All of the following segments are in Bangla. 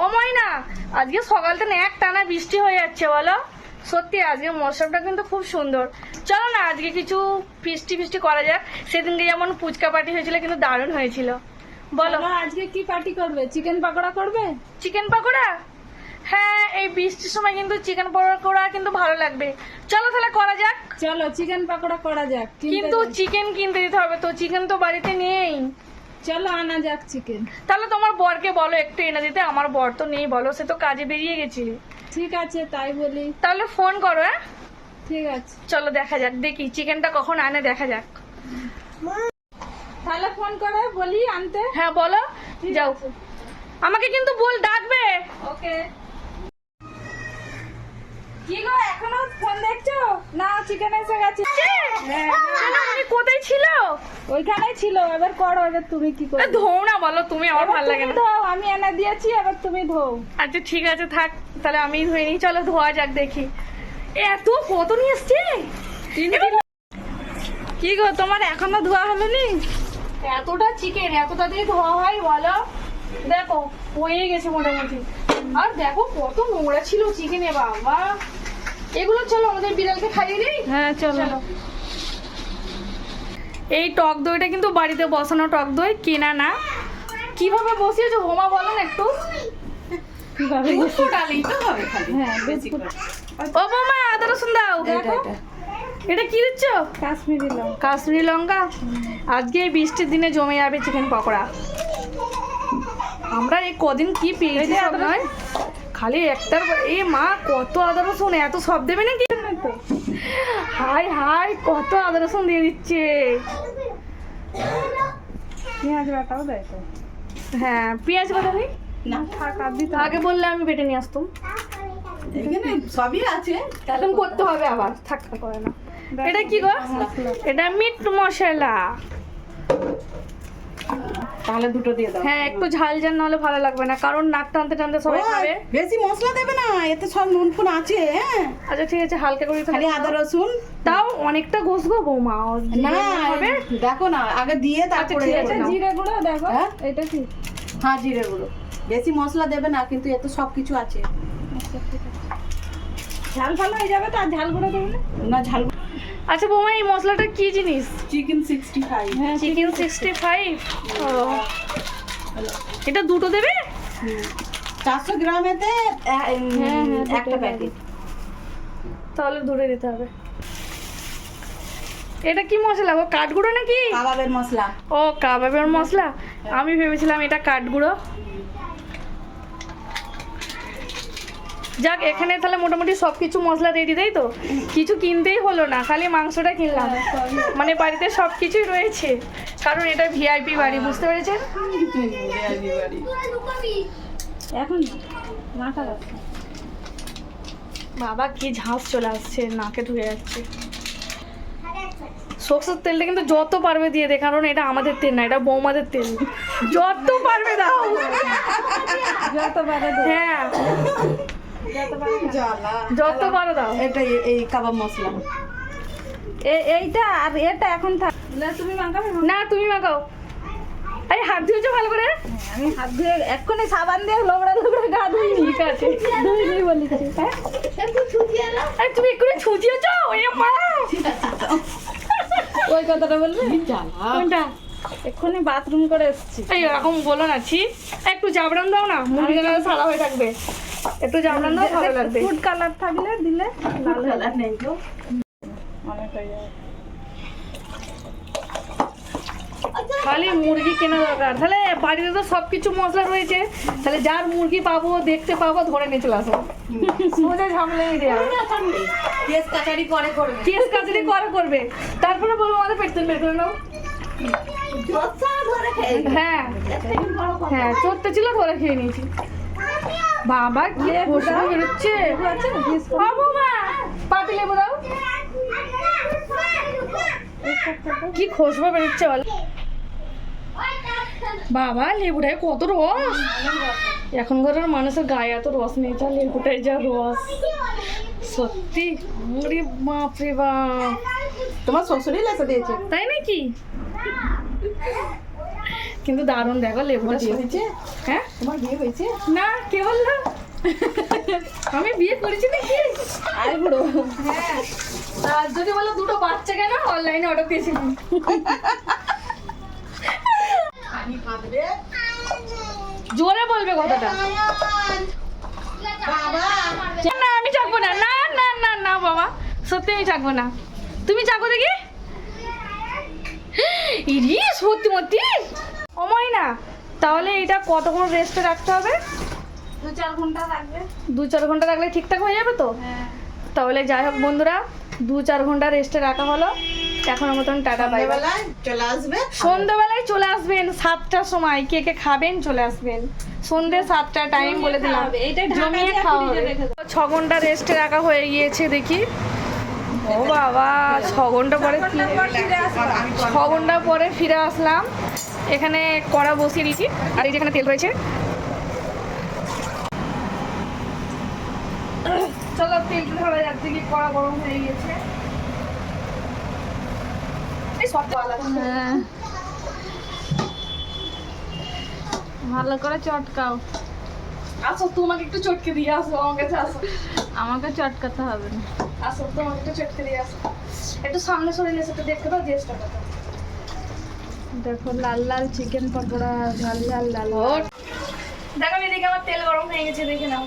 ও ময়না, আজকে সকাল থেকে এক টানা বৃষ্টি হয়ে যাচ্ছে বলো। সত্যি আজকে মৌসুমটা কিন্তু খুব সুন্দর। চলো না আজকে কিছু ফিস্টি করা যাক। সেদিনকে যেমন ফুচকা পার্টি হয়েছিল কিন্তু দারুণ হয়েছিল। বলো আজকে কি পার্টি করবে? চিকেন পাকোড়া করবে? চিকেন পাকোড়া? হ্যাঁ, এই বৃষ্টির সময় কিন্তু চিকেন পাকোড়া কিন্তু ভালো লাগবে। চলো তাহলে করা যাক। চলো চিকেন পাকোড়া করা যাক, কিন্তু চিকেন কিনতে দিতে হবে তো, চিকেন তো বাড়িতে নেই। চলো আনা যাক চিকেন। তাহলে তোমার বরকে বলো একটু এনে দিতে। আমার বর তো নেই বলো, সে তো কাজে বেরিয়ে গেছে। ঠিক আছে তাই বলি। তাহলে ফোন করো। হ্যাঁ ঠিক আছে, চলো দেখা যাক, দেখি চিকেনটা কখন আনে দেখা যাক। তাহলে ফোন করে বলি আনতে। হ্যাঁ বলো, যাও। আমাকে কিন্তু বল ডাকবে। ওকে। কি গো এখনো ফোন দেখছো? না চিকেন এসে গেছে। হ্যাঁ, উনি কোথায় ছিল? ওইখানেই ছিল। এবার করো, এবার তুমি কি করবে? ধোও না বলো তুমি, আমার ভালো লাগে না। ধোও, আমি এনে দিয়েছি, এবার তুমি ধোও। আচ্ছা ঠিক আছে থাক, তাহলে আমি ধুয়ে নিই। চলো ধোয়া যাক দেখি। এত কত নিয়ে এসছে। কি গো তোমার এখনো ধোয়া হলো নি? এতটা চিকেন এতটা দিয়ে ধোয়া হয় বলো? দেখো হয়ে গেছে মোটামুটি। আর দেখো কত নোংরা ছিল চিকেনে বাবা। এগুলো চলো আমাদের বিড়ালকে খাইয়ে দিই। হ্যাঁ চলো। এই টক দইটা কিন্তু বাড়িতে বসানো টক দই, কেনা না। কিভাবে বসিয়েছো হোমা বলো না একটু। কিভাবে? হ্যাঁ বিস্কুট। ও বৌমা আদা রসুন দাও। দেখো এটা কি দিচ্ছ? কাশ্মীরি লঙ্কা। কাশ্মীরি লঙ্কা। আজকে এই বৃষ্টির দিনে জমে যাবে চিকেন পকোড়া। আমরা এই কদিন কি পেয়েছি সব নয়, খালি একটার এ মা কত আদা রসুন, এত সব দেবে নাকি? হাই হাই কত আদা রসুন দিয়ে দিচ্ছে। পেঁয়াজ বাটাও দেয় তো? হ্যাঁ পেঁয়াজ বাটা নেই না থাক, আর দিতে আগে বললে আমি বেটে নিয়ে আসতাম। এখানে সবই আছে। এখন করতে হবে আবার, থাক করে না। এটা কি গো? এটা মিট মশলা। তাহলে দুটো দিয়ে দাও। হ্যাঁ একটু ঝাল ঝাল নাহলে ভালো লাগবে না, কারণ নাক টানতে টানতে সবাই ওই, খাবে। বেশি মশলা দেবে না, এতে সব নুন ফুন আছে। হ্যাঁ আচ্ছা ঠিক আছে হালকা করে খালি আদা রসুন। তাও অনেকটা ঘষবো বৌমা। না হবে দেখো না, আগে দিয়ে তারপরে ঠিক আছে, করে নাও। জিরে গুঁড়ো দেখো। হ্যাঁ? এটা কি? হ্যাঁ জিরে গুঁড়ো। বেশি মশলা দেবে না, কিন্তু এতে সব কিছু আছে। ঝাল ভালো হয়ে যাবে তো, আর ঝাল গুঁড়ো দেবে না? না ঝাল। আচ্ছা বৌমা এই মশলাটা কি জিনিস? চিকেন 65। হ্যাঁ চিকেন 65। ও এটা দুটো দেবে? 400 গ্রামেতে দুটো একটা প্যাকেট। তাহলে দূরে দিতে হবে। এটা কি মশলা গো, কাঠগুঁড়ো নাকি? কাবাবের মশলা। ও কাবাবের মশলা, আমি ভেবেছিলাম এটা কাঠগুঁড়ো। যাক এখানে তাহলে মোটামুটি সবকিছু মশলা রেডি, তাই তো? কিছু কিনতেই হলো না, খালি মাংসটা কিনলাম। মানে বাড়িতে সবকিছুই রয়েছে, কারণ এটা ভিআইপি বাড়ি, বুঝতে পেরেছেন? এখন মাথা ব্যথা। বাবা কি ঝাঁস চলে আসছে, নাকে ঢুকে যাচ্ছে। সরষের তেলটা কিন্তু যত পারবে দিয়ে দে, কারণ এটা আমাদের তেল না, এটা বৌমাদের তেল। যত পারবে দাও। যত পারে দাও। হ্যাঁ জ্বালা। যত পারো দাও। এটা এই কাবাব মশলা। এইটা আর এটা এখন থাক। না তুমি মাখাবে? না তুমি মাখাও। আরে হাত ধুয়েছো ভালো করে? আমি হাত ধুয়ে এক্ষুনি সাবান দিয়ে লোকড়া গা ধুই। ঠিক আছে ধুই বলেছি। হ্যাঁ আরে তুমি এক্ষুনি ছুঁচিয়েছো? ওই মা ওই কথাটা বলবে? জ্বালা। কোনটা? এক্ষুনি বাথরুম করে এসেছি। এই এরকম বলো না, ছি। একটু জাবরান দাও না, মুরগি যেন সাদা হয়ে থাকবে। একটু জাবরান দাও, ভালো লাগবে। ফুড কালার থাকলে দিলে লাল হয়ে কালার নেই তো। অনেক হয়ে যাবে। খালি মুরগি কেনা দরকার, তাহলে বাড়িতে তো সবকিছু মশলা রয়েছে। তাহলে যার মুরগি পাবো দেখতে পাবো ধরে নিয়ে চলে আসো। সোজা ঝামেলা নেই দেওয়া। কেস কাচারি করে করবে। কেস কাছারি করবে, তারপরে বলবো আমাদের পেট তেল বের করে নাও। হ্যাঁ হ্যাঁ চোরটা ছিল, ধরে খেয়ে নিয়েছি। বাবা কি খুশবু বেরোচ্ছে। বাবু মা পাতি লেবু দাও। কি খুশবু বেরোচ্ছে বল। বাবা লেবুটায় কত রস। এখনকার মানুষের গায়ে এত রস নেই, যা লেবুটায় যা রস। সত্যি ওরে বাপ রে বাপ। তোমার শ্বশুরই লেসে দিয়েছে। তাই নাকি? কিন্তু দারুণ দেখো লেবুটা হয়েছে? হ্যাঁ তোমার বিয়ে হয়েছে? না কে বললো আমি বিয়ে করেছি নাকি আরে বুড়ো হ্যাঁ আর যদি বলো দুটো বাচ্চা কেন অনলাইনে অর্ডার দিয়েছিলাম আমি কাঁদবে জোরে বলবে কথাটা বাবা না আমি চাকবো না না না না না বাবা সত্যি আমি চাকবো না তুমি চাকো দেখি ইরি সত্যি মতি অময় না তাহলে এটা কতক্ষণ রেস্টে রাখতে হবে 2-4 ঘন্টা লাগবে 2-4 ঘন্টা রাখলে ঠিকঠাক হয়ে যাবে তো হ্যাঁ তাহলে যাই হোক বন্ধুরা 2-4 ঘন্টা রেস্টে রাখা হলো এখনো মতন টাটা বাই বাই বেলায় চলে আসবে সন্ধ্যাবেলায় চলে আসবেন 7টার সময় কে কে খাবেন চলে আসবেন সন্ধ্যে 7টা টাইম বলে দিলাম হবে, এইটা ঢাকা জমিয়ে দিয়ে খাওয়া ফ্রিজে হবে রেখে দাও। 6 ঘন্টা রেস্টে রাখা হয়ে গিয়েছে দেখি ও বাবা 6 ঘন্টা পরে ঘন্টা পর ফিরে আসবো 6 ঘন্টা পরে ফিরে আসলাম এখানে কড়া বসিয়ে দিয়েছি আর এই যেখানে তেল রয়েছে চলো তেলটা ধরা যাক দেখি কড়া গরম হয়ে গেছে এই সব আলাদা ভালো করে চটকাও আসো তোমাকে একটু চটকে দিয়ে আসো আমার কাছে আসো আমাকে চটকাতে হবে না আসো তোমাকে একটু চটকে দিয়ে আসো একটু সামনে সরে নিয়ে সেটা দেখতে দাও চেষ্টা করো দেখো লাল লাল চিকেন পকোড়া ঝাল ঝাল লাল দেখো এদিকে আমার তেল গরম হয়ে গেছে দেখে নাও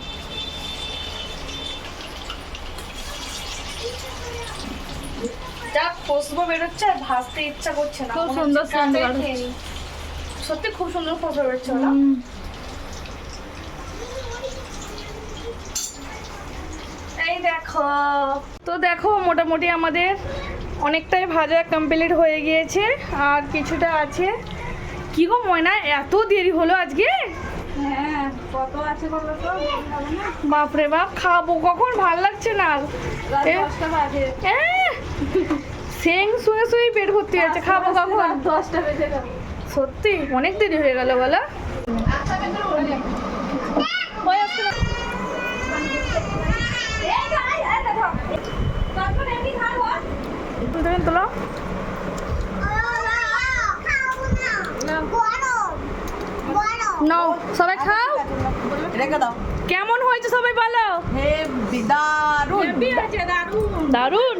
যা খুশবু বেরোচ্ছে আর ভাজতে ইচ্ছা করছে না খুব মনে সুন্দর হচ্ছে সুন্দর। কাঁচাই খেয়ে নিই। সত্যি খুব সুন্দর খুশবু বেরোচ্ছে না এই দেখো তো দেখো মোটামুটি আমাদের অনেকটাই ভাজা কমপ্লিট হয়ে গিয়েছে আর কিছুটা আছে কি গো ময়না এত দেরি হলো আজকে হ্যাঁ কত আছে বলো তো হবে না বাপরে বাপ খাবো কখন ভাল লাগছে না আর। রাত এ, 10টা বাজে সেং শুয়ে শুয়ে পেট ভর্তি আছে খাবো কখন রাত 10টা বেজে গেল সত্যি অনেক দেরি হয়ে গেল বলো ওই আসতে দাও। দেখেন তোলো নাও সবাই খাও রেখে দাও কেমন হয়েছে সবাই বলো হে বিদারুন আছে দারুণ দারুন